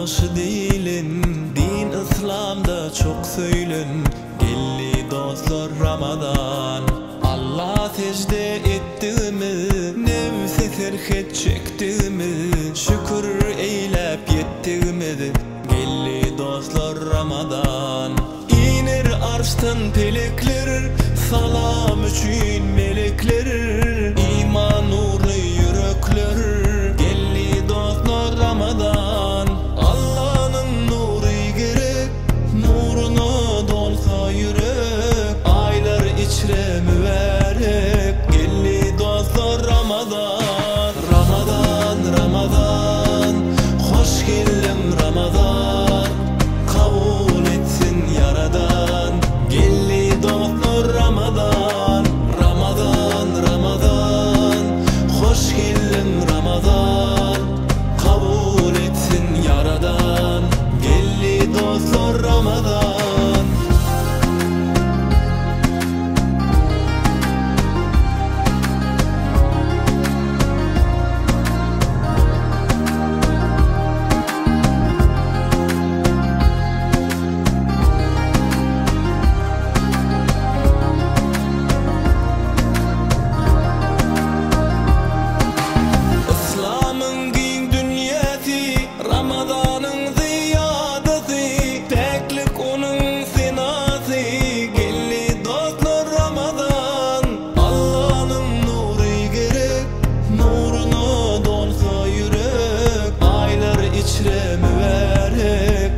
başı değilin, din İslam'da çok söylen. Gelli dostlar Ramazan, Allah secde ettiğimi, nefsi serhet çektiğimi, şükür eylep yettiğimi. Gelli dostlar Ramazan, iner arştan pelekler, salam üçün melekler, iman nuru yürekler. Gelli dostlar Ramazan, Allah'ın nuru gerek, nuruna dolsa yürek, aylar içre mübarek. Gelli dostlar Ramazan, Ramazan, Ramazan, hoş geldin Ramazan, kabul etsin yaradan. Gelli dostlar Ramazan, Ramazan, Ramazan, hoş geldin Ramazan, kabul etsin yaradan. Gelli dostlar Ramazan. Mübarek